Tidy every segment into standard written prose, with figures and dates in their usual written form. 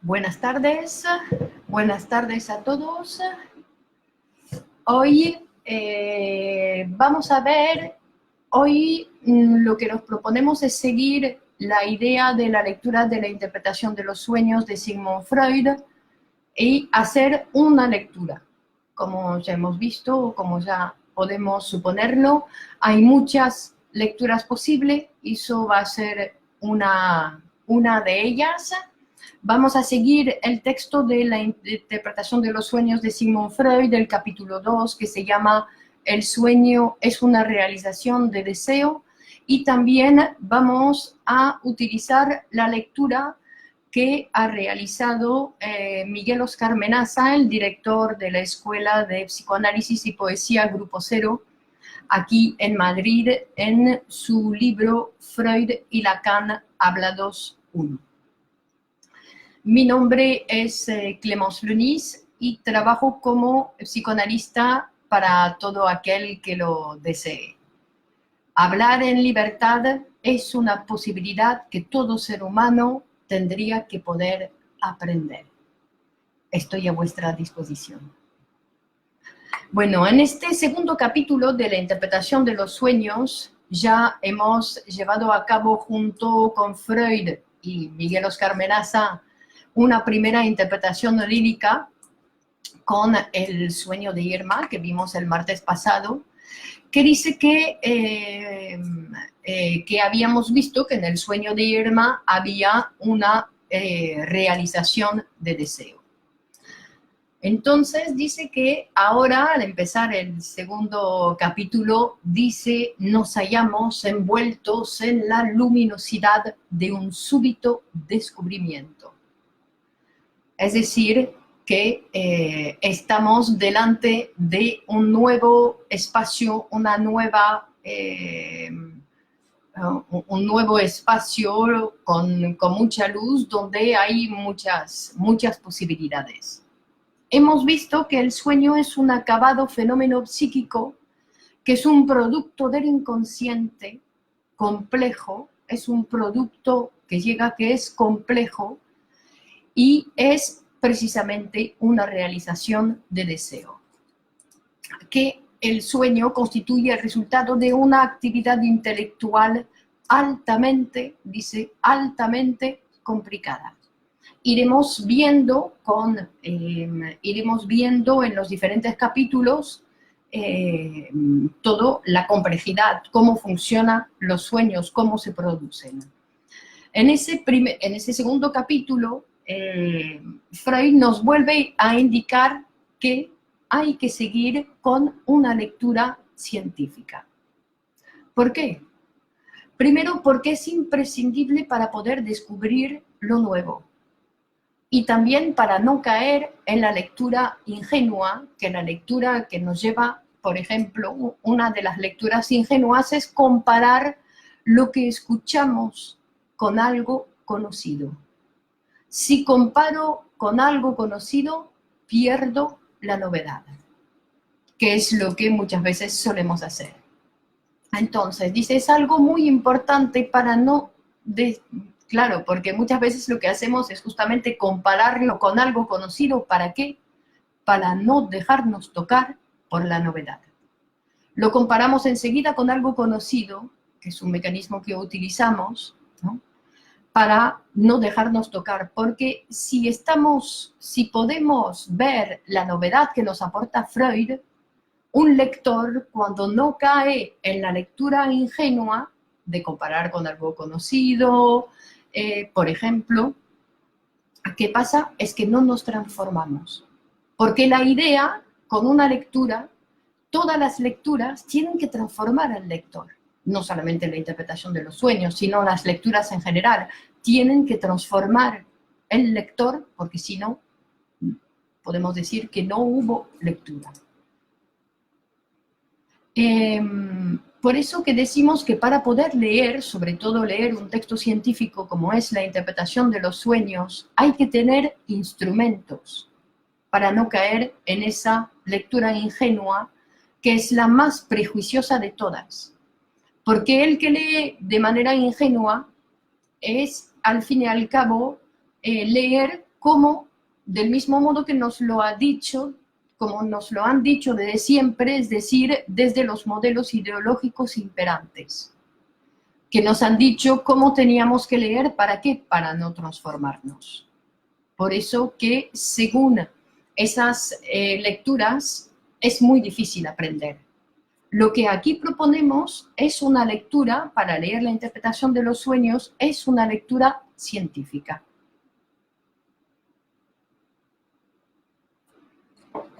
Buenas tardes a todos. Hoy vamos a ver, lo que nos proponemos es seguir la idea de la lectura de la interpretación de los sueños de Sigmund Freud y hacer una lectura. Como ya hemos visto, como ya podemos suponerlo, hay muchas lecturas posibles y eso va a ser una de ellas. Vamos a seguir el texto de la interpretación de los sueños de Sigmund Freud, del capítulo 2, que se llama El sueño es una realización de deseo, y también vamos a utilizar la lectura que ha realizado Miguel Oscar Menaza, el director de la Escuela de Psicoanálisis y Poesía Grupo Cero, aquí en Madrid, en su libro Freud y Lacan, Hablados 1. Mi nombre es Clémence Lunis y trabajo como psicoanalista para todo aquel que lo desee. Hablar en libertad es una posibilidad que todo ser humano tendría que poder aprender. Estoy a vuestra disposición. Bueno, en este segundo capítulo de la interpretación de los sueños ya hemos llevado a cabo junto con Freud y Miguel Oscar Menaza una primera interpretación lírica con el sueño de Irma, que vimos el martes pasado, que dice que habíamos visto que en el sueño de Irma había una realización de deseo. Entonces dice que ahora, al empezar el segundo capítulo, dice: nos hallamos envueltos en la luminosidad de un súbito descubrimiento. Es decir, que estamos delante de un nuevo espacio, un nuevo espacio con mucha luz, donde hay muchas posibilidades. Hemos visto que el sueño es un acabado fenómeno psíquico, que es un producto del inconsciente complejo, es un producto que es complejo, y es precisamente una realización de deseo. Que el sueño constituye el resultado de una actividad intelectual altamente complicada. Iremos viendo en los diferentes capítulos toda la complejidad, cómo funcionan los sueños, cómo se producen. En ese segundo capítulo, Freud nos vuelve a indicar que hay que seguir con una lectura científica. ¿Por qué? Primero, porque es imprescindible para poder descubrir lo nuevo, y también para no caer en la lectura ingenua, que la lectura que nos lleva, por ejemplo, una de las lecturas ingenuas es comparar lo que escuchamos con algo conocido. Si comparo con algo conocido, pierdo la novedad, que es lo que muchas veces solemos hacer. Entonces, dice, es algo muy importante para no... Claro, porque muchas veces lo que hacemos es justamente compararlo con algo conocido. ¿Para qué? Para no dejarnos tocar por la novedad. Lo comparamos enseguida con algo conocido, que es un mecanismo que utilizamos, ¿no?, para no dejarnos tocar, porque si podemos ver la novedad que nos aporta Freud, un lector, cuando no cae en la lectura ingenua de comparar con algo conocido, por ejemplo, ¿qué pasa? Es que no nos transformamos, porque la idea, con una lectura, todas las lecturas tienen que transformar al lector. No solamente la interpretación de los sueños, sino las lecturas en general, tienen que transformar el lector, porque si no, podemos decir que no hubo lectura. Por eso que decimos que para poder leer, sobre todo leer un texto científico como es la interpretación de los sueños, hay que tener instrumentos para no caer en esa lectura ingenua, que es la más prejuiciosa de todas. Porque el que lee de manera ingenua es, al fin y al cabo, leer como del mismo modo que nos lo ha dicho, como nos lo han dicho desde siempre, es decir, desde los modelos ideológicos imperantes, que nos han dicho cómo teníamos que leer, ¿para qué? Para no transformarnos. Por eso que según esas lecturas es muy difícil aprender. Lo que aquí proponemos es una lectura, para leer la interpretación de los sueños, es una lectura científica.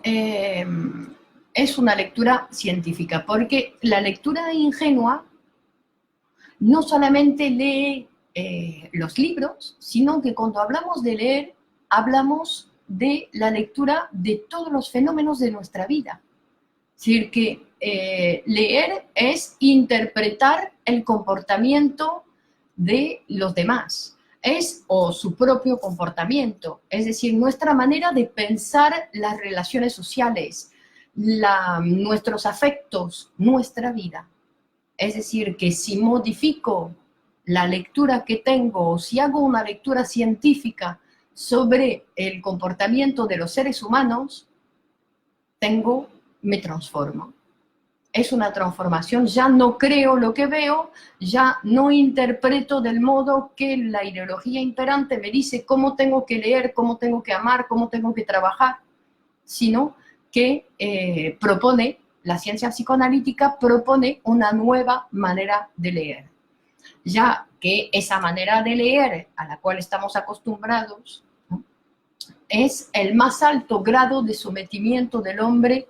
Es una lectura científica, porque la lectura ingenua no solamente lee los libros, sino que cuando hablamos de leer, hablamos de la lectura de todos los fenómenos de nuestra vida. Es decir, que leer es interpretar el comportamiento de los demás, o su propio comportamiento, es decir, nuestra manera de pensar las relaciones sociales, nuestros afectos, nuestra vida. Es decir, que si modifico la lectura que tengo, o si hago una lectura científica sobre el comportamiento de los seres humanos, me transformo. Es una transformación, ya no creo lo que veo, ya no interpreto del modo que la ideología imperante me dice cómo tengo que leer, cómo tengo que amar, cómo tengo que trabajar, sino que la ciencia psicoanalítica propone una nueva manera de leer. Ya que esa manera de leer a la cual estamos acostumbrados, ¿no?, es el más alto grado de sometimiento del hombre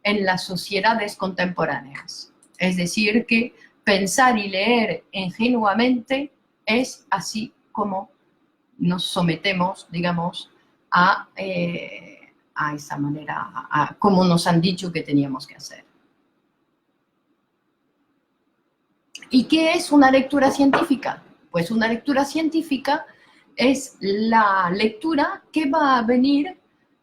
en las sociedades contemporáneas. Es decir, que pensar y leer ingenuamente es así como nos sometemos, digamos, a esa manera, a como nos han dicho que teníamos que hacer. ¿Y qué es una lectura científica? Pues una lectura científica es la lectura que va a venir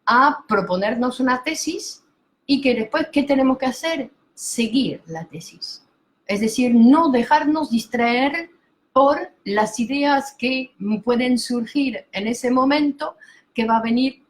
a proponernos una tesis y que después, ¿qué tenemos que hacer? Seguir la tesis. Es decir, no dejarnos distraer por las ideas que pueden surgir en ese momento, que va a venir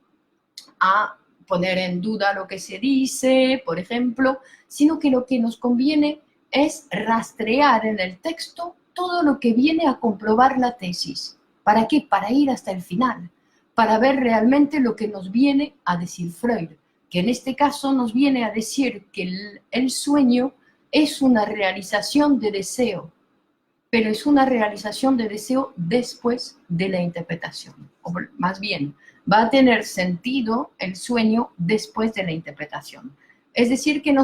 a poner en duda lo que se dice, por ejemplo, sino que lo que nos conviene es rastrear en el texto todo lo que viene a comprobar la tesis. ¿Para qué? Para ir hasta el final, para ver realmente lo que nos viene a decir Freud, que en este caso nos viene a decir que el sueño es una realización de deseo, pero es una realización de deseo después de la interpretación, o más bien, va a tener sentido el sueño después de la interpretación. Es decir, que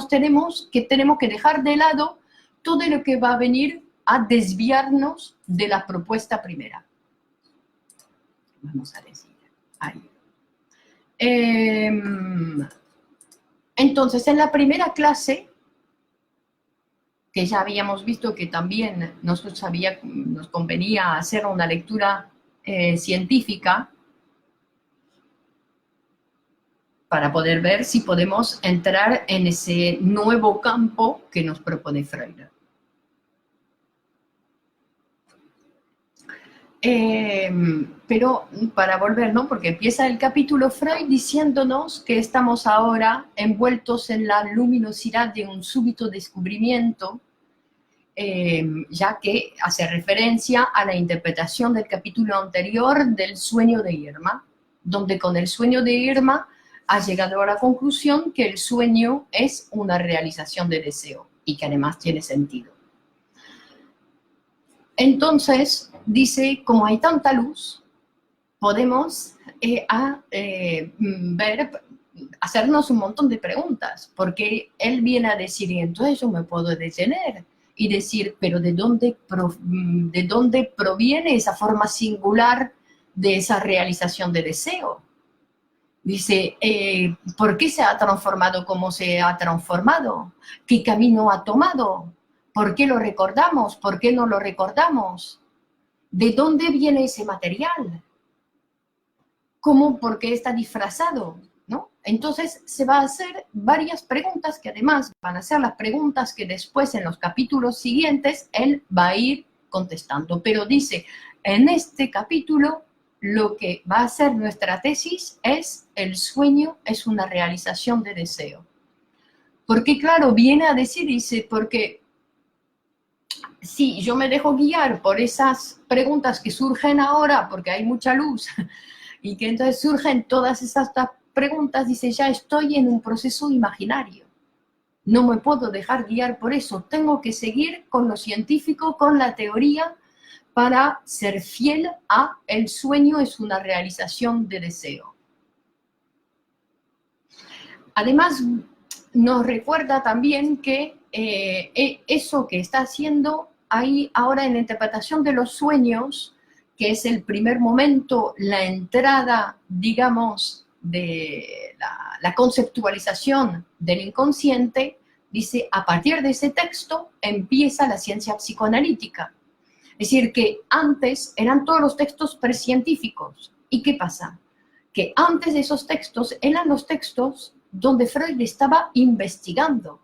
tenemos que dejar de lado todo lo que va a venir a desviarnos de la propuesta primera. Vamos a decir ahí. Entonces, en la primera clase, que ya habíamos visto que también nos convenía hacer una lectura científica, para poder ver si podemos entrar en ese nuevo campo que nos propone Freud. Pero para volver, ¿no?, porque empieza el capítulo Freud diciéndonos que estamos ahora envueltos en la luminosidad de un súbito descubrimiento, ya que hace referencia a la interpretación del capítulo anterior del sueño de Irma, donde con el sueño de Irma ha llegado a la conclusión que el sueño es una realización de deseo y que además tiene sentido. Entonces, dice, como hay tanta luz, podemos hacernos un montón de preguntas, porque él viene a decir, y entonces yo me puedo detener y decir, pero ¿de dónde proviene esa forma singular de esa realización de deseo? Dice, ¿por qué se ha transformado como se ha transformado? ¿Qué camino ha tomado? ¿Por qué lo recordamos? ¿Por qué no lo recordamos? ¿De dónde viene ese material? ¿Cómo? ¿Por qué está disfrazado? ¿No? Entonces se va a hacer varias preguntas que además van a ser las preguntas que después en los capítulos siguientes él va a ir contestando. Pero dice, en este capítulo lo que va a ser nuestra tesis es el sueño es una realización de deseo. Porque claro, viene a decir, dice, porque si yo me dejo guiar por esas preguntas que surgen ahora, porque hay mucha luz, y que entonces surgen todas esas preguntas, dice, ya estoy en un proceso imaginario. No me puedo dejar guiar por eso. Tengo que seguir con lo científico, con la teoría, para ser fiel a el sueño es una realización de deseo. Además, nos recuerda también que eso que está haciendo ahí ahora en la interpretación de los sueños, que es el primer momento, la entrada, digamos, de la conceptualización del inconsciente, dice, a partir de ese texto empieza la ciencia psicoanalítica. Es decir, que antes eran todos los textos precientíficos. ¿Y qué pasa? Que antes de esos textos eran los textos donde Freud estaba investigando,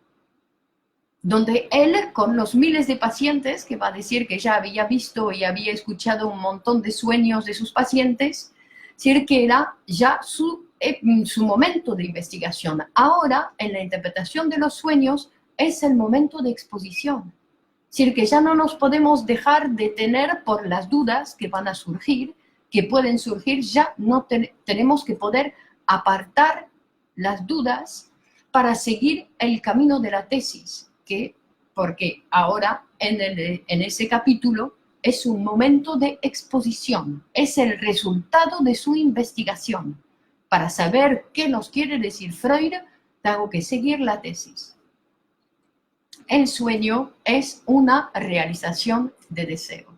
donde él, con los miles de pacientes, que va a decir que ya había visto y había escuchado un montón de sueños de sus pacientes, es decir, que era ya su momento de investigación. Ahora, en la interpretación de los sueños, es el momento de exposición. Es decir, que ya no nos podemos dejar detener por las dudas que van a surgir, que pueden surgir, ya no tenemos que poder apartar las dudas para seguir el camino de la tesis, porque ahora en ese capítulo es un momento de exposición, es el resultado de su investigación. Para saber qué nos quiere decir Freud, tengo que seguir la tesis. El sueño es una realización de deseo.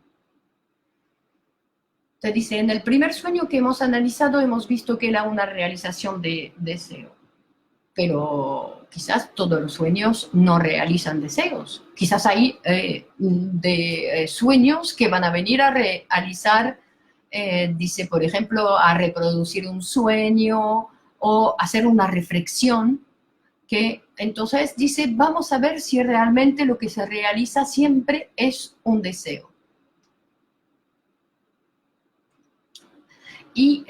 Entonces dice, en el primer sueño que hemos analizado hemos visto que era una realización de deseo. Pero quizás todos los sueños no realizan deseos. Quizás hay sueños que van a venir a realizar, dice, por ejemplo, a reproducir un sueño o hacer una reflexión, que entonces dice, vamos a ver si realmente lo que se realiza siempre es un deseo. Y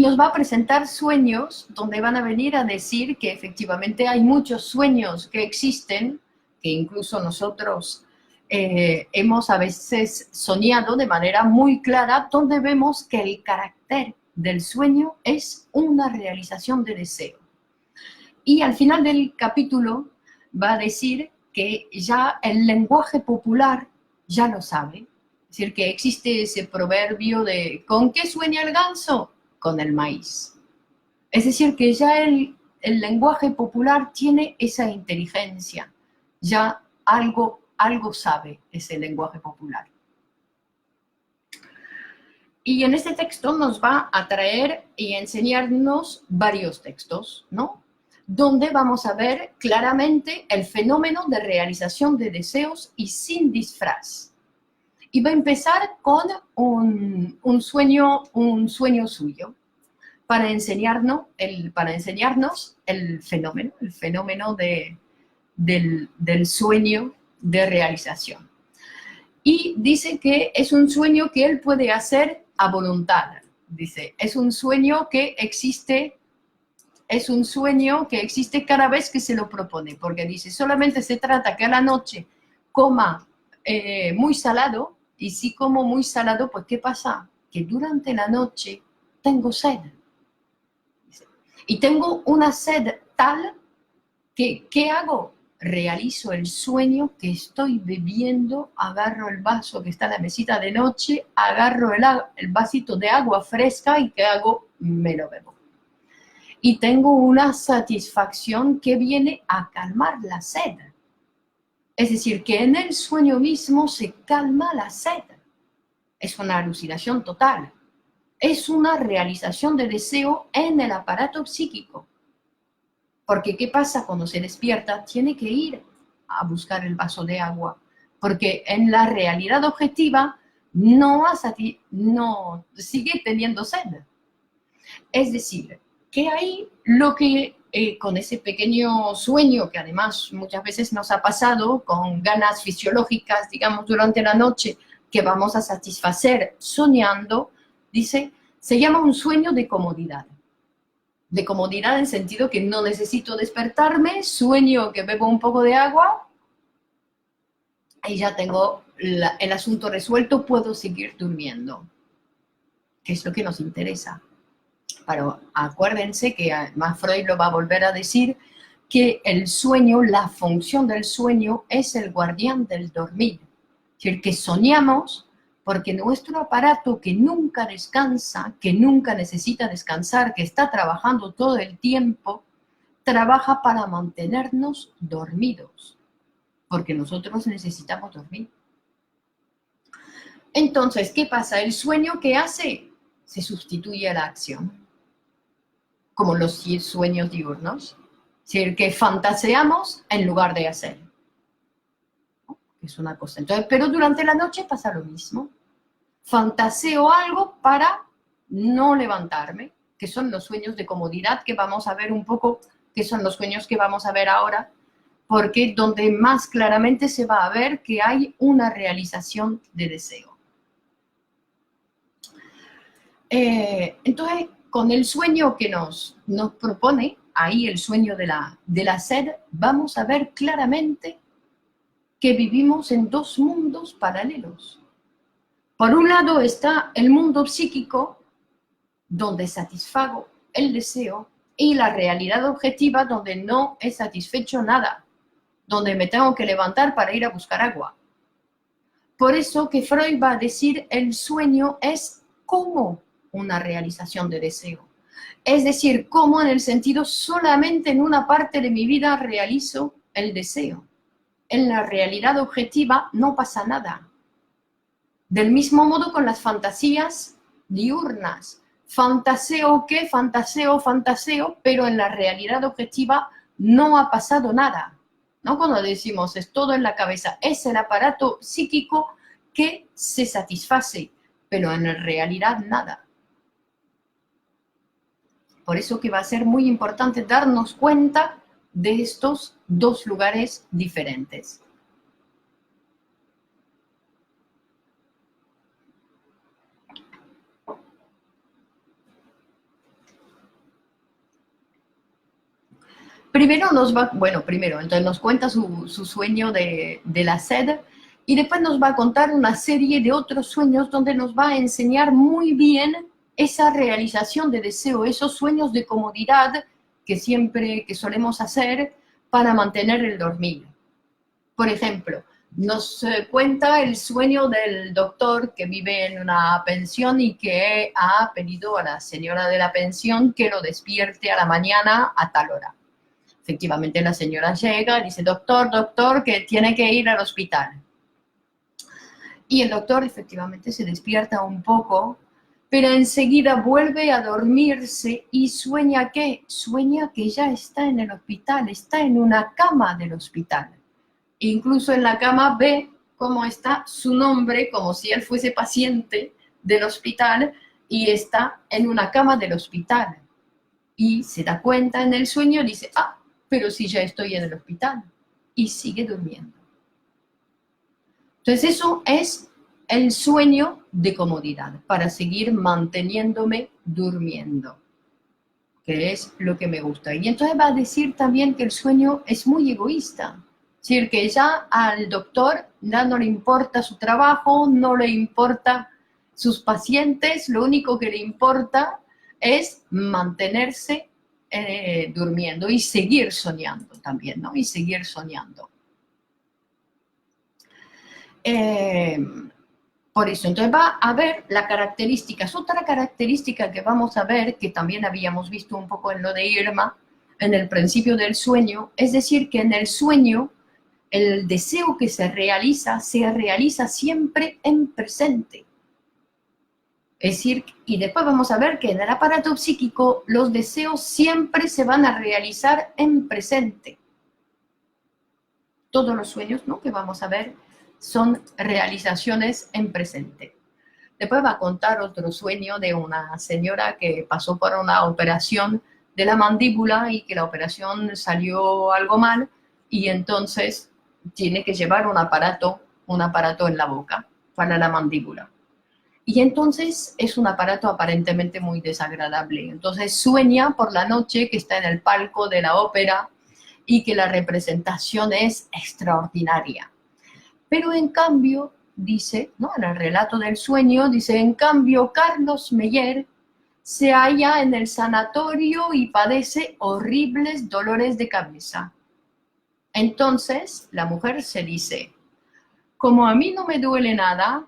nos va a presentar sueños donde van a venir a decir que efectivamente hay muchos sueños que existen, que incluso nosotros hemos a veces soñado de manera muy clara, donde vemos que el carácter del sueño es una realización de deseo. Y al final del capítulo va a decir que ya el lenguaje popular ya lo sabe. Es decir, que existe ese proverbio de ¿con qué sueña el ganso? Con el maíz. Es decir, que ya el lenguaje popular tiene esa inteligencia. Ya algo sabe ese lenguaje popular. Y en este texto nos va a traer y enseñarnos varios textos, ¿no? Donde vamos a ver claramente el fenómeno de realización de deseos y sin disfraz. Y va a empezar con un sueño suyo para enseñarnos el fenómeno del sueño de realización. Y dice que es un sueño que él puede hacer a voluntad. Dice, es un sueño que existe cada vez que se lo propone, porque dice, solamente se trata que a la noche coma muy salado, y si como muy salado, pues ¿qué pasa? Que durante la noche tengo sed. Y tengo una sed tal que, ¿qué hago? Realizo el sueño que estoy bebiendo, agarro el vaso que está en la mesita de noche, agarro el vasito de agua fresca y ¿qué hago? Me lo bebo. Y tengo una satisfacción que viene a calmar la sed. Es decir, que en el sueño mismo se calma la sed. Es una alucinación total. Es una realización de deseo en el aparato psíquico. Porque ¿qué pasa cuando se despierta? Tiene que ir a buscar el vaso de agua. Porque en la realidad objetiva no sigue teniendo sed. Es decir, que ahí lo que con ese pequeño sueño, que además muchas veces nos ha pasado con ganas fisiológicas, digamos, durante la noche, que vamos a satisfacer soñando, dice, se llama un sueño de comodidad. De comodidad en sentido que no necesito despertarme, sueño que bebo un poco de agua y ya tengo el asunto resuelto, puedo seguir durmiendo, que es lo que nos interesa. Pero acuérdense que además Freud lo va a volver a decir, que el sueño, la función del sueño es el guardián del dormir. Es decir, que soñamos porque nuestro aparato que nunca descansa, que nunca necesita descansar, que está trabajando todo el tiempo, trabaja para mantenernos dormidos, porque nosotros necesitamos dormir. Entonces, ¿qué pasa? El sueño, ¿qué hace? Se sustituye a la acción, como los sueños diurnos. Es decir, que fantaseamos en lugar de hacer. Es una cosa. Entonces, pero durante la noche pasa lo mismo. Fantaseo algo para no levantarme, que son los sueños de comodidad, que vamos a ver un poco, que son los sueños que vamos a ver ahora, porque donde más claramente se va a ver que hay una realización de deseo. Entonces, con el sueño que nos propone, ahí el sueño de la sed, vamos a ver claramente que vivimos en dos mundos paralelos. Por un lado está el mundo psíquico, donde satisfago el deseo, y la realidad objetiva, donde no he satisfecho nada, donde me tengo que levantar para ir a buscar agua. Por eso que Freud va a decir, el sueño es como una realización de deseo. Es decir, como en el sentido solamente en una parte de mi vida realizo el deseo. En la realidad objetiva no pasa nada. Del mismo modo con las fantasías diurnas. Fantaseo qué, fantaseo, pero en la realidad objetiva no ha pasado nada. ¿No? Cuando decimos es todo en la cabeza, es el aparato psíquico que se satisface, pero en realidad nada. Por eso que va a ser muy importante darnos cuenta de estos dos lugares diferentes. Primero entonces nos cuenta su sueño de la sed y después nos va a contar una serie de otros sueños donde nos va a enseñar muy bien esa realización de deseo, esos sueños de comodidad que solemos hacer para mantener el dormir. Por ejemplo, nos cuenta el sueño del doctor que vive en una pensión y que ha pedido a la señora de la pensión que lo despierte a la mañana a tal hora. Efectivamente, la señora llega y dice, doctor, que tiene que ir al hospital. Y el doctor efectivamente se despierta un poco, pero enseguida vuelve a dormirse y sueña ¿qué? Sueña que ya está en el hospital, está en una cama del hospital. Incluso en la cama ve cómo está su nombre, como si él fuese paciente del hospital, y está en una cama del hospital. Y se da cuenta en el sueño y dice, pero si ya estoy en el hospital, y sigue durmiendo. Entonces eso es el sueño de comodidad, para seguir manteniéndome durmiendo, que es lo que me gusta. Y entonces va a decir también que el sueño es muy egoísta, es decir, que ya al doctor ya no le importa su trabajo, no le importa sus pacientes, lo único que le importa es mantenerse durmiendo y seguir soñando también, ¿no? Y seguir soñando. Por eso, entonces va a ver las características. Otra característica que vamos a ver, que también habíamos visto un poco en lo de Irma, en el principio del sueño, es decir, que en el sueño el deseo que se realiza siempre en presente. Es decir, y después vamos a ver que en el aparato psíquico los deseos siempre se van a realizar en presente. Todos los sueños, ¿no?, que vamos a ver son realizaciones en presente. Después va a contar otro sueño de una señora que pasó por una operación de la mandíbula y que la operación salió algo mal y entonces tiene que llevar un aparato en la boca. para la mandíbula. Y entonces es un aparato aparentemente muy desagradable. Entonces sueña por la noche que está en el palco de la ópera y que la representación es extraordinaria. Pero en cambio, dice, ¿no? En el relato del sueño, dice, en cambio, Carlos Meyer se halla en el sanatorio y padece horribles dolores de cabeza. Entonces, la mujer se dice, como a mí no me duele nada,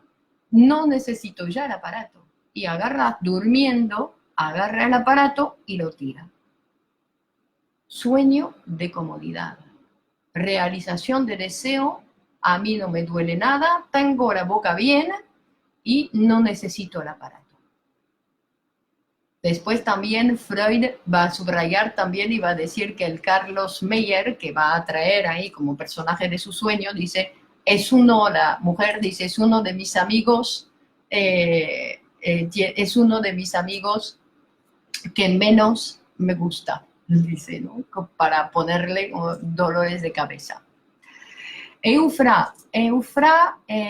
no necesito ya el aparato. Y agarra, durmiendo, agarra el aparato y lo tira. Sueño de comodidad. Realización de deseo, a mí no me duele nada, tengo la boca bien y no necesito el aparato. Después también Freud va a subrayar también y va a decir que el Carlos Meyer, que va a traer ahí como personaje de su sueño, dice, es uno, la mujer dice, es uno de mis amigos, es uno de mis amigos que menos me gusta, dice, ¿no? Para ponerle dolores de cabeza. Eufra,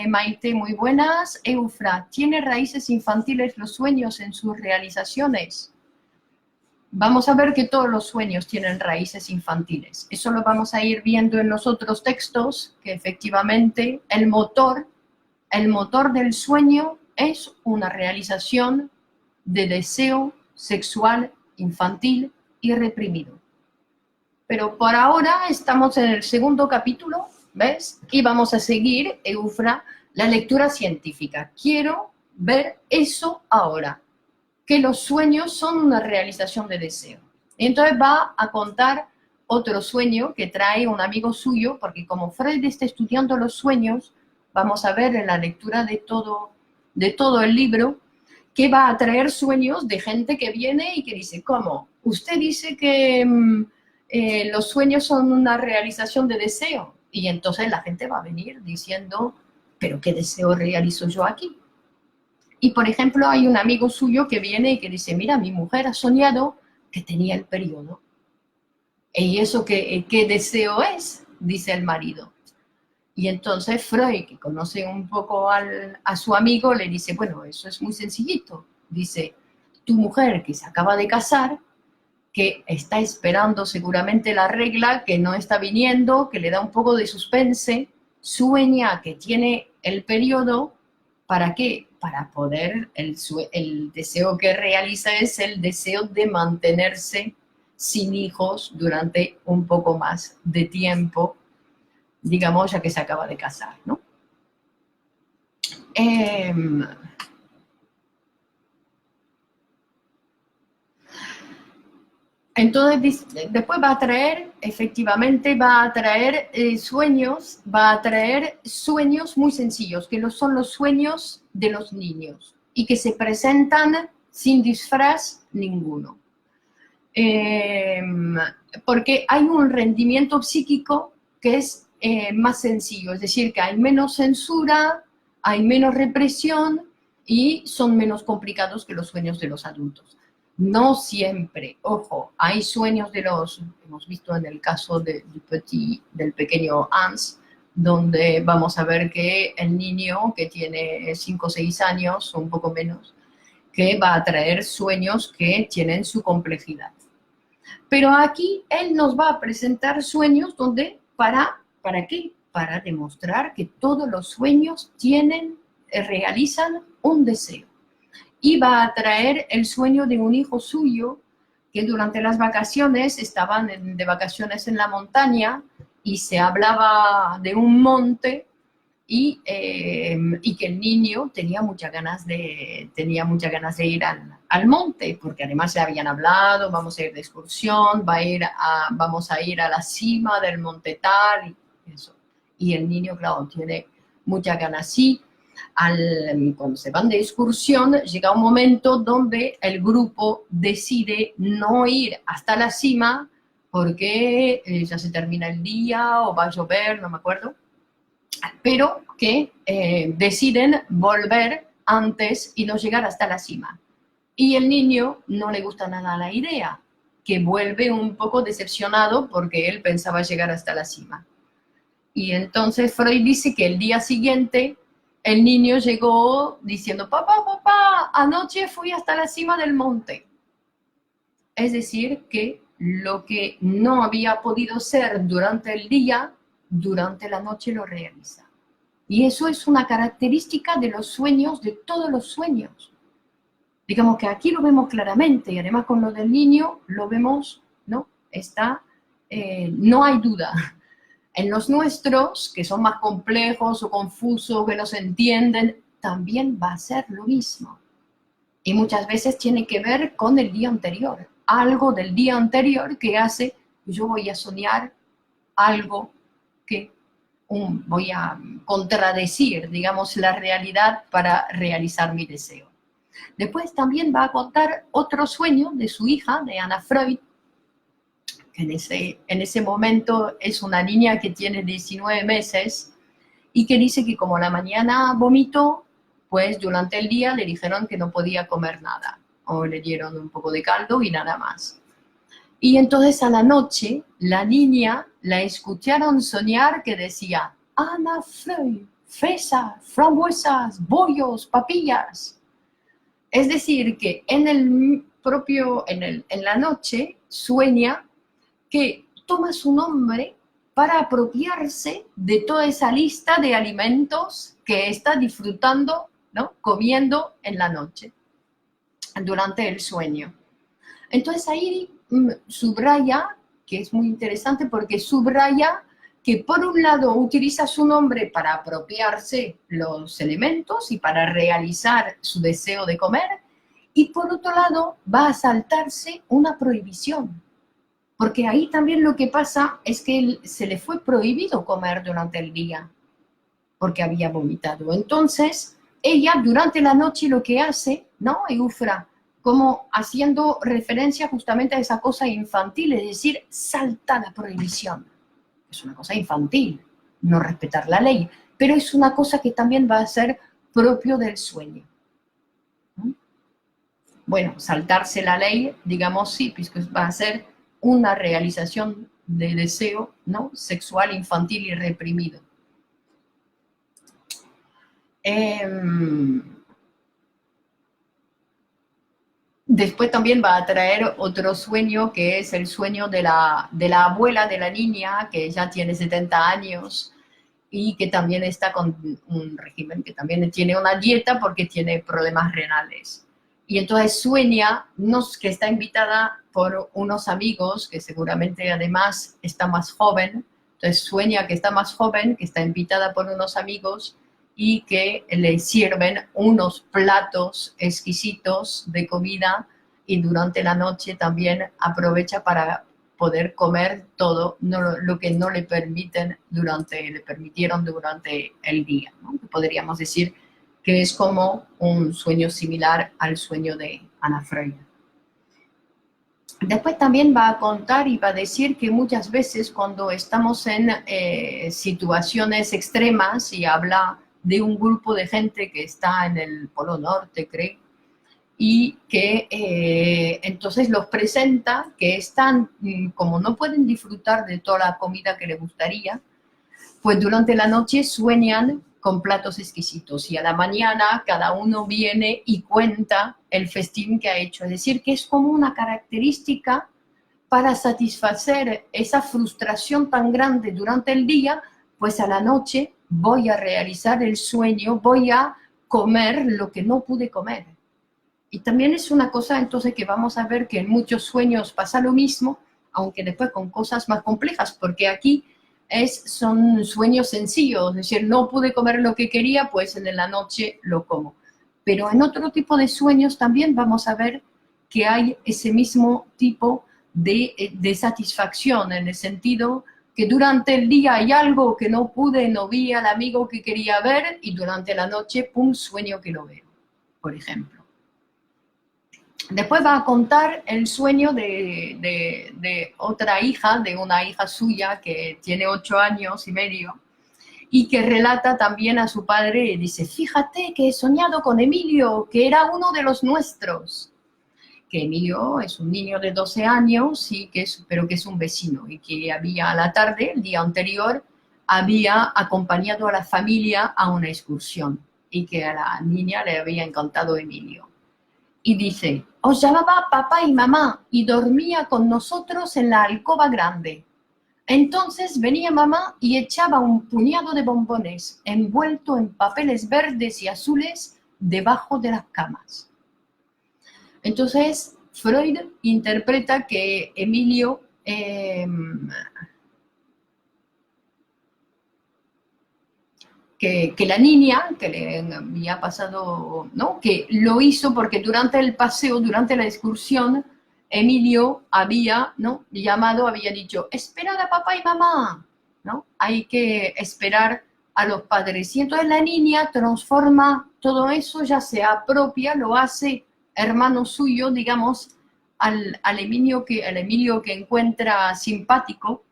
Maite, muy buenas. Eufra, ¿tiene raíces infantiles los sueños en sus realizaciones? Vamos a ver que todos los sueños tienen raíces infantiles. Eso lo vamos a ir viendo en los otros textos, que efectivamente el motor del sueño es una realización de deseo sexual infantil y reprimido. Pero por ahora estamos en el segundo capítulo, ¿ves? Y vamos a seguir, Eufra, la lectura científica. Quiero ver eso ahora, que los sueños son una realización de deseo. Y entonces va a contar otro sueño que trae un amigo suyo, porque como Freud está estudiando los sueños, vamos a ver en la lectura de todo el libro, que va a traer sueños de gente que viene y que dice, ¿cómo? Usted dice que los sueños son una realización de deseo. Y entonces la gente va a venir diciendo, ¿pero qué deseo realizo yo aquí? Y por ejemplo, hay un amigo suyo que viene y que dice, mira, mi mujer ha soñado que tenía el periodo. ¿Y eso qué deseo es? Dice el marido. Y entonces Freud, que conoce un poco a su amigo, le dice, bueno, eso es muy sencillito. Dice, tu mujer que se acaba de casar, que está esperando seguramente la regla, que no está viniendo, que le da un poco de suspense, sueña que tiene el periodo, ¿para qué? Para poder, el deseo que realiza es el deseo de mantenerse sin hijos durante un poco más de tiempo, digamos, ya que se acaba de casar, ¿no? Entonces, después va a traer, efectivamente, va a traer sueños muy sencillos, que son los sueños de los niños y que se presentan sin disfraz ninguno. Porque hay un rendimiento psíquico que es más sencillo, es decir, que hay menos censura, hay menos represión y son menos complicados que los sueños de los adultos. No siempre, ojo, hay sueños hemos visto en el caso del pequeño Hans, donde vamos a ver que el niño que tiene 5 o 6 años, o un poco menos, que va a traer sueños que tienen su complejidad. Pero aquí él nos va a presentar sueños donde, ¿para qué? Para demostrar que todos los sueños realizan un deseo. Y va a traer el sueño de un hijo suyo que durante las vacaciones estaban de vacaciones en la montaña y se hablaba de un monte y que el niño tenía muchas ganas de ir al monte, porque además le habían hablado, vamos a ir de excursión, vamos a ir a la cima del monte tal, y eso. Y el niño, claro, tiene muchas ganas. Sí, cuando se van de excursión, llega un momento donde el grupo decide no ir hasta la cima porque ya se termina el día o va a llover, no me acuerdo, pero que deciden volver antes y no llegar hasta la cima. Y el niño no le gusta nada la idea, que vuelve un poco decepcionado porque él pensaba llegar hasta la cima. Y entonces Freud dice que el día siguiente el niño llegó diciendo, papá, papá, anoche fui hasta la cima del monte. Es decir, que lo que no había podido ser durante el día, durante la noche lo realiza. Y eso es una característica de los sueños, de todos los sueños. Digamos que aquí lo vemos claramente, y además con lo del niño lo vemos, ¿no? No hay duda. En los nuestros, que son más complejos o confusos, que no se entienden, también va a ser lo mismo. Y muchas veces tiene que ver con el día anterior. Algo del día anterior que hace, yo voy a soñar algo que voy a contradecir, digamos, la realidad para realizar mi deseo. Después también va a contar otro sueño de su hija, de Anna Freud, que en ese momento es una niña que tiene 19 meses y que dice que como a la mañana vomitó, pues durante el día le dijeron que no podía comer nada, o le dieron un poco de caldo y nada más. Y entonces a la noche, la niña la escucharon soñar que decía, Anna Freud, fresas, frambuesas, bollos, papillas. Es decir, que en la noche sueña que toma su nombre para apropiarse de toda esa lista de alimentos que está disfrutando, ¿no? Comiendo en la noche, durante el sueño. Entonces ahí subraya, que es muy interesante porque subraya que por un lado utiliza su nombre para apropiarse los elementos y para realizar su deseo de comer, y por otro lado va a saltarse una prohibición. Porque ahí también lo que pasa es que se le fue prohibido comer durante el día, porque había vomitado. Entonces, ella durante la noche lo que hace, ¿no, Eufra? Como haciendo referencia justamente a esa cosa infantil, es decir, salta la prohibición. Es una cosa infantil, no respetar la ley, pero es una cosa que también va a ser propio del sueño. Bueno, saltarse la ley, digamos, sí, pues va a ser una realización de deseo, ¿no? Sexual, infantil y reprimido. Después también va a traer otro sueño, que es el sueño de la abuela de la niña, que ya tiene 70 años y que también está con un régimen, que también tiene una dieta porque tiene problemas renales. Y entonces sueña que está invitada por unos amigos, que seguramente además está más joven. Entonces sueña que está más joven, que está invitada por unos amigos y que le sirven unos platos exquisitos de comida, y durante la noche también aprovecha para poder comer todo lo que no le permitieron durante el día, ¿no? Podríamos decir que es como un sueño similar al sueño de Anna Freud. Después también va a contar y va a decir que muchas veces cuando estamos en situaciones extremas, y habla de un grupo de gente que está en el Polo Norte, creo, y que entonces los presenta, que están, como no pueden disfrutar de toda la comida que les gustaría, pues durante la noche sueñan con platos exquisitos, y a la mañana cada uno viene y cuenta el festín que ha hecho. Es decir, que es como una característica para satisfacer esa frustración tan grande durante el día, pues a la noche voy a realizar el sueño, voy a comer lo que no pude comer. Y también es una cosa entonces que vamos a ver que en muchos sueños pasa lo mismo, aunque después con cosas más complejas, porque aquí son sueños sencillos, es decir, no pude comer lo que quería, pues en la noche lo como. Pero en otro tipo de sueños también vamos a ver que hay ese mismo tipo de satisfacción, en el sentido que durante el día hay algo que no pude, no vi al amigo que quería ver, y durante la noche, pum, sueño que lo veo, por ejemplo. Después va a contar el sueño de otra hija, de una hija suya que tiene 8 años y medio, y que relata también a su padre, y dice, fíjate que he soñado con Emilio, que era uno de los nuestros. Que Emilio es un niño de 12 años, pero que es un vecino, y que había a la tarde, el día anterior, había acompañado a la familia a una excursión. y que a la niña le había encantado Emilio. Y dice, os llamaba papá y mamá y dormía con nosotros en la alcoba grande. Entonces venía mamá y echaba un puñado de bombones envuelto en papeles verdes y azules debajo de las camas. Entonces Freud interpreta que Emilio que la niña, que le había pasado, ¿no? Que lo hizo porque durante el paseo, durante la excursión, Emilio había, ¿no? Llamado, había dicho, esperad a papá y mamá, ¿no? Hay que esperar a los padres. Y entonces la niña transforma todo eso, ya se apropia, lo hace hermano suyo, digamos, al Emilio que encuentra simpático,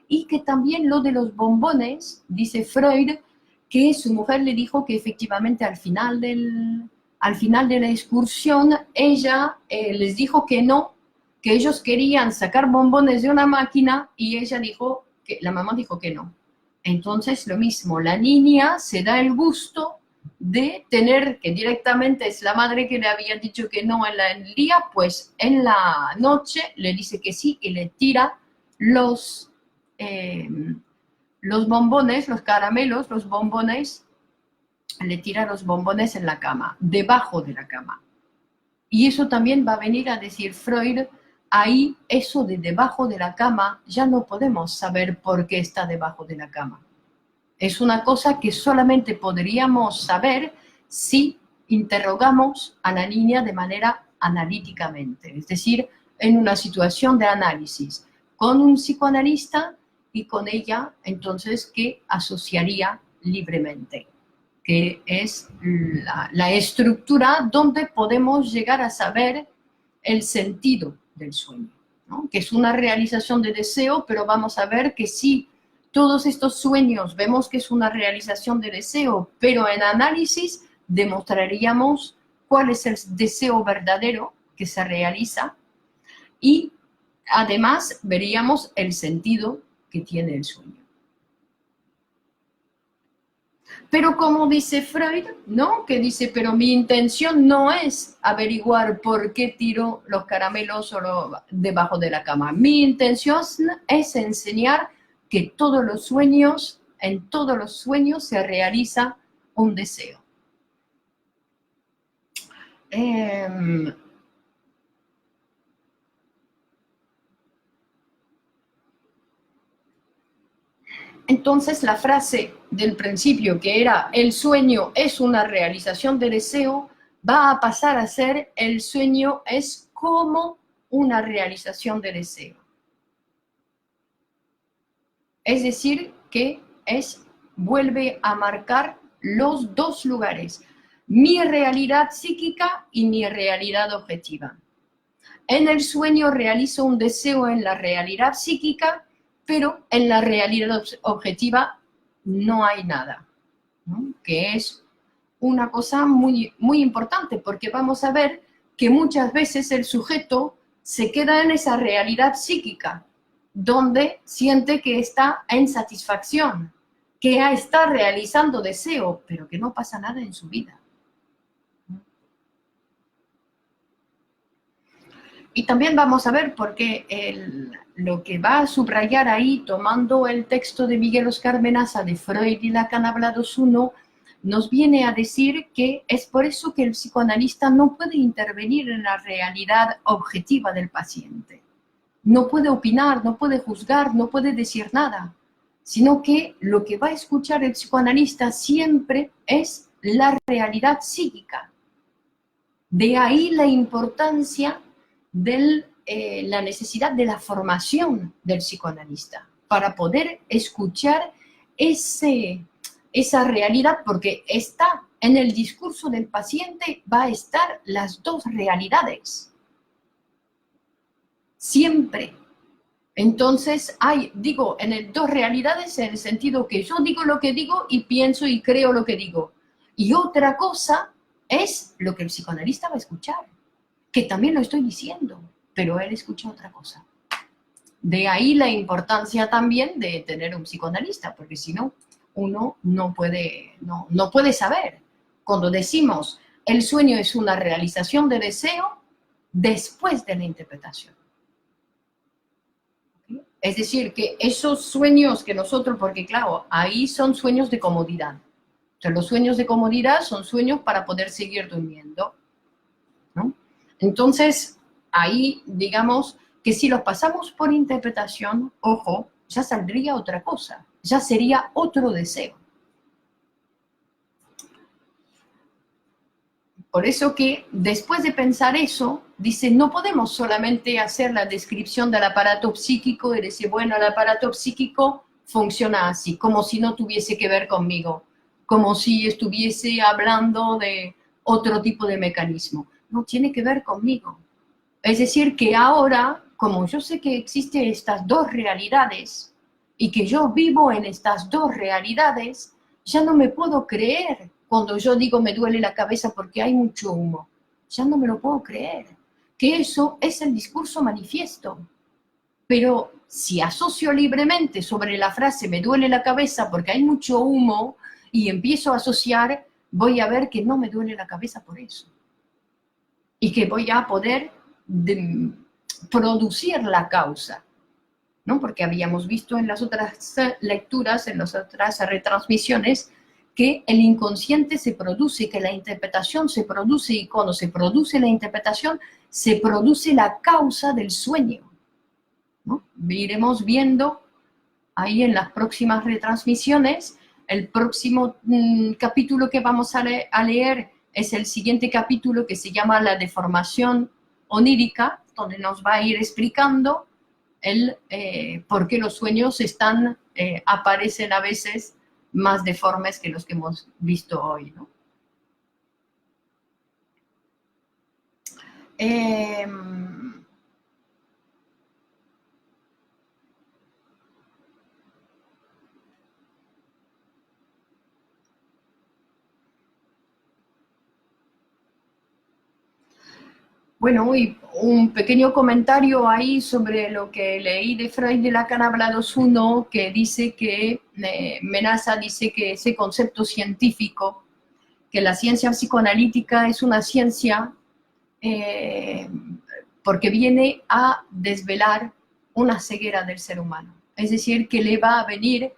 y que también lo de los bombones, dice Freud, que su mujer le dijo que efectivamente al final de la excursión ella les dijo que no, que ellos querían sacar bombones de una máquina y ella dijo que la mamá dijo que no. Entonces lo mismo, la niña se da el gusto de tener que directamente es la madre que le había dicho que no en el día, pues en la noche le dice que sí y le tira los bombones, los caramelos, los bombones, le tira los bombones en la cama, debajo de la cama. Y eso también va a venir a decir Freud, ahí eso de debajo de la cama ya no podemos saber por qué está debajo de la cama. Es una cosa que solamente podríamos saber si interrogamos a la niña de manera analíticamente, es decir, en una situación de análisis, con un psicoanalista y con ella, entonces, que asociaría libremente, que es la estructura donde podemos llegar a saber el sentido del sueño, ¿no? Que es una realización de deseo, pero vamos a ver que sí, todos estos sueños vemos que es una realización de deseo, pero en análisis demostraríamos cuál es el deseo verdadero que se realiza y además veríamos el sentido que tiene el sueño. Pero como dice Freud, ¿no? Que dice, pero mi intención no es averiguar por qué tiro los caramelos debajo de la cama. Mi intención es enseñar que todos los sueños, en todos los sueños se realiza un deseo. Entonces la frase del principio, que era el sueño es una realización de deseo, va a pasar a ser el sueño es como una realización de deseo. Es decir, que vuelve a marcar los dos lugares, mi realidad psíquica y mi realidad objetiva. En el sueño realizo un deseo en la realidad psíquica, pero en la realidad objetiva no hay nada, ¿no? Que es una cosa muy, muy importante, porque vamos a ver que muchas veces el sujeto se queda en esa realidad psíquica, donde siente que está en satisfacción, que está realizando deseo, pero que no pasa nada en su vida. Y también vamos a ver porque lo que va a subrayar ahí, tomando el texto de Miguel Oscar Menaza de Freud y Lacan hablados uno, nos viene a decir que es por eso que el psicoanalista no puede intervenir en la realidad objetiva del paciente. No puede opinar, no puede juzgar, no puede decir nada, sino que lo que va a escuchar el psicoanalista siempre es la realidad psíquica. De ahí la importancia de la necesidad de la formación del psicoanalista para poder escuchar esa realidad, porque está en el discurso del paciente, va a estar las dos realidades. Siempre. Entonces digo, dos realidades en el sentido que yo digo lo que digo y pienso y creo lo que digo. Y otra cosa es lo que el psicoanalista va a escuchar, que también lo estoy diciendo, pero él escucha otra cosa. De ahí la importancia también de tener un psicoanalista, porque si no, uno no puede saber. cuando decimos el sueño es una realización de deseo después de la interpretación. ¿Okay? Es decir, que esos sueños que nosotros, porque claro, ahí son sueños de comodidad. O sea, los sueños de comodidad son sueños para poder seguir durmiendo, ¿no? Entonces, ahí digamos que si los pasamos por interpretación, ojo, ya saldría otra cosa, ya sería otro deseo. Por eso que después de pensar eso, dice, no podemos solamente hacer la descripción del aparato psíquico y decir, bueno, el aparato psíquico funciona así, como si no tuviese que ver conmigo, como si estuviese hablando de otro tipo de mecanismo. No tiene que ver conmigo. Es decir, que ahora, como yo sé que existen estas dos realidades y que yo vivo en estas dos realidades, ya no me puedo creer cuando yo digo me duele la cabeza porque hay mucho humo. Ya no me lo puedo creer. Que eso es el discurso manifiesto. Pero si asocio libremente sobre la frase me duele la cabeza porque hay mucho humo y empiezo a asociar, voy a ver que no me duele la cabeza por eso. Y que voy a poder producir la causa, ¿no? Porque habíamos visto en las otras lecturas, en las otras retransmisiones, que el inconsciente se produce, que la interpretación se produce, y cuando se produce la interpretación, se produce la causa del sueño, ¿no? Iremos viendo ahí en las próximas retransmisiones. El próximo capítulo que vamos a leer es el siguiente capítulo, que se llama La deformación onírica, donde nos va a ir explicando por qué los sueños aparecen a veces más deformes que los que hemos visto hoy, ¿no? Bueno, y un pequeño comentario ahí sobre lo que leí de Freud de Lacan habla 2.1, que dice que Menaza dice que ese concepto científico, que la ciencia psicoanalítica es una ciencia porque viene a desvelar una ceguera del ser humano. Es decir, que le va a venir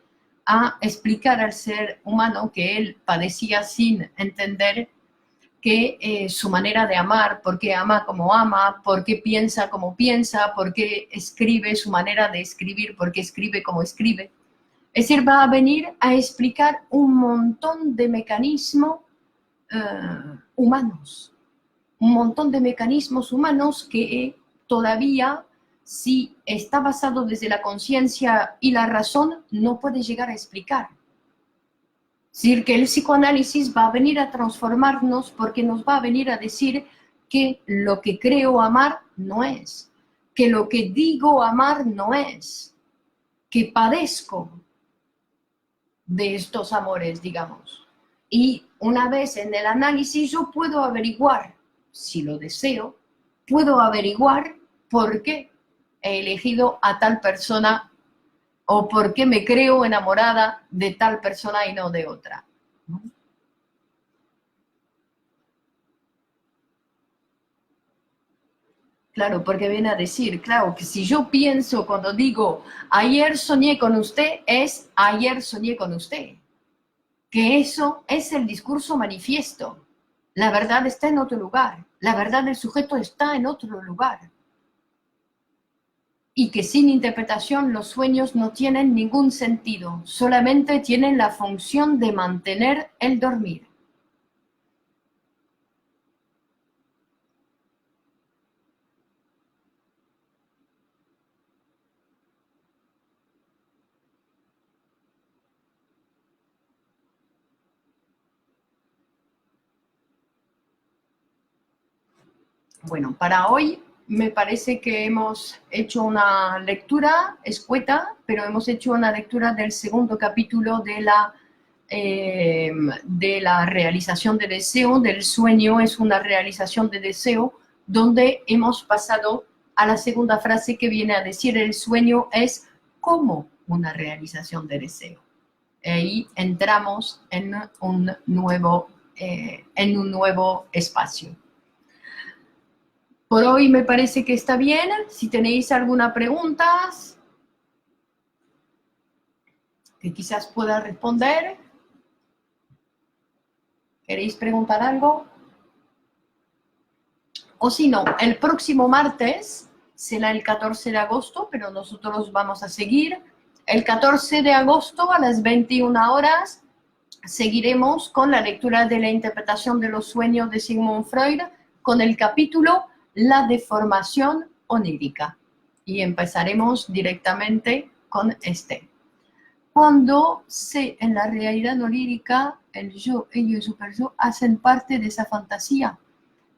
a explicar al ser humano que él padecía sin entender que su manera de amar, por qué ama como ama, por qué piensa como piensa, por qué escribe su manera de escribir, por qué escribe como escribe. Es decir, va a venir a explicar un montón de mecanismos humanos, un montón de mecanismos humanos que todavía, si está basado desde la conciencia y la razón, no puede llegar a explicar. Es decir, que el psicoanálisis va a venir a transformarnos porque nos va a venir a decir que lo que creo amar no es, que lo que digo amar no es, que padezco de estos amores, digamos. Y una vez en el análisis yo puedo averiguar, si lo deseo, puedo averiguar por qué he elegido a tal persona o por qué me creo enamorada de tal persona y no de otra. Claro, porque viene a decir, claro, que si yo pienso cuando digo ayer soñé con usted, es ayer soñé con usted. Que eso es el discurso manifiesto. La verdad está en otro lugar. La verdad del sujeto está en otro lugar. Y que sin interpretación los sueños no tienen ningún sentido, solamente tienen la función de mantener el dormir. Bueno, para hoy me parece que hemos hecho una lectura escueta, pero hemos hecho una lectura del segundo capítulo de la realización de deseo, del sueño es una realización de deseo, donde hemos pasado a la segunda frase que viene a decir el sueño es como una realización de deseo. Ahí entramos en un nuevo en un nuevo espacio. Por hoy me parece que está bien. Si tenéis alguna pregunta que quizás pueda responder. ¿Queréis preguntar algo? O si no, el próximo martes será el 14 de agosto, pero nosotros vamos a seguir. El 14 de agosto a las 21 horas seguiremos con la lectura de la interpretación de los sueños de Sigmund Freud con el capítulo La deformación onírica. Y empezaremos directamente con este. Cuando en la realidad onírica el yo, ello y el superyo hacen parte de esa fantasía.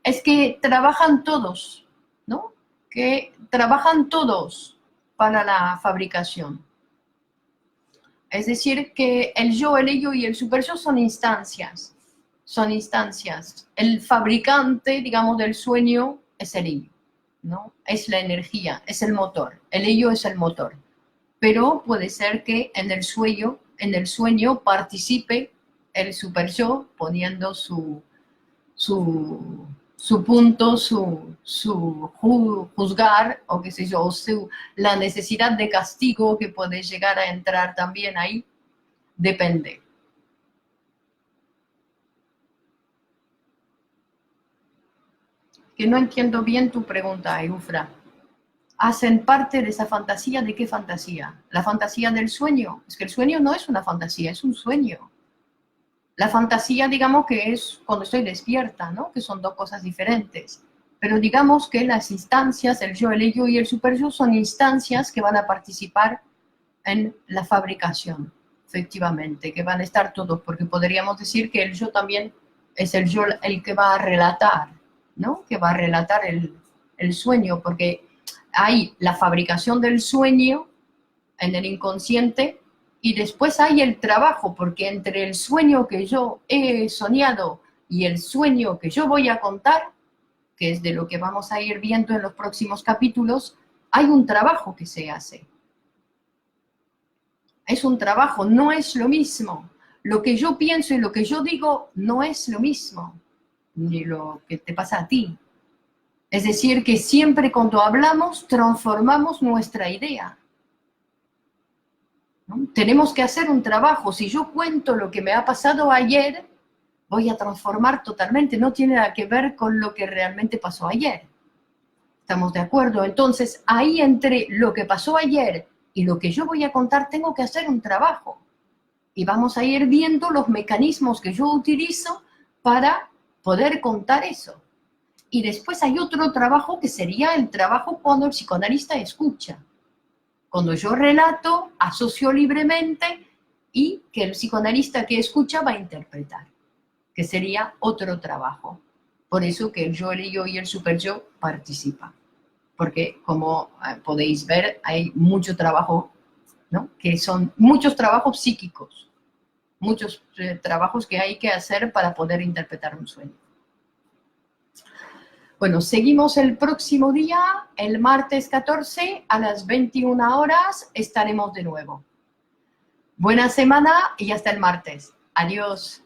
Es que trabajan todos, ¿no? Que trabajan todos para la fabricación. Es decir, que el yo, el ello y el superyo son instancias. Son instancias. El fabricante, digamos, del sueño es el ello, ¿no? Es la energía, es el motor. El ello es el motor. Pero puede ser que en el sueño participe el superyo poniendo su punto, su juzgar, o qué sé yo, la necesidad de castigo que puede llegar a entrar también ahí, depende. Que no entiendo bien tu pregunta, Eufra. ¿Hacen parte de esa fantasía? ¿De qué fantasía? ¿La fantasía del sueño? Es que el sueño no es una fantasía, es un sueño. La fantasía, digamos que es cuando estoy despierta, ¿no? Que son dos cosas diferentes. Pero digamos que las instancias, el yo, el ello y el superyo, son instancias que van a participar en la fabricación, efectivamente, que van a estar todos, porque podríamos decir que el yo también es el yo el que va a relatar, ¿no? Que va a relatar el sueño, porque hay la fabricación del sueño en el inconsciente y después hay el trabajo, porque entre el sueño que yo he soñado y el sueño que yo voy a contar, que es de lo que vamos a ir viendo en los próximos capítulos, hay un trabajo que se hace. Es un trabajo, no es lo mismo. Lo que yo pienso y lo que yo digo no es lo mismo, ni lo que te pasa a ti. Es decir, que siempre cuando hablamos transformamos nuestra idea, ¿no? Tenemos que hacer un trabajo. Si yo cuento lo que me ha pasado ayer, voy a transformar totalmente. No tiene nada que ver con lo que realmente pasó ayer. ¿Estamos de acuerdo? Entonces, ahí entre lo que pasó ayer y lo que yo voy a contar, tengo que hacer un trabajo. Y vamos a ir viendo los mecanismos que yo utilizo para poder contar eso. Y después hay otro trabajo que sería el trabajo cuando el psicoanalista escucha. Cuando yo relato, asocio libremente y que el psicoanalista que escucha va a interpretar, que sería otro trabajo. Por eso que el yo, el ello y el superyo participan. Porque como podéis ver, hay mucho trabajo, ¿no? Que son muchos trabajos psíquicos, muchos trabajos que hay que hacer para poder interpretar un sueño. Bueno, seguimos el próximo día, el martes 14 a las 21 horas estaremos de nuevo. Buena semana y hasta el martes. Adiós.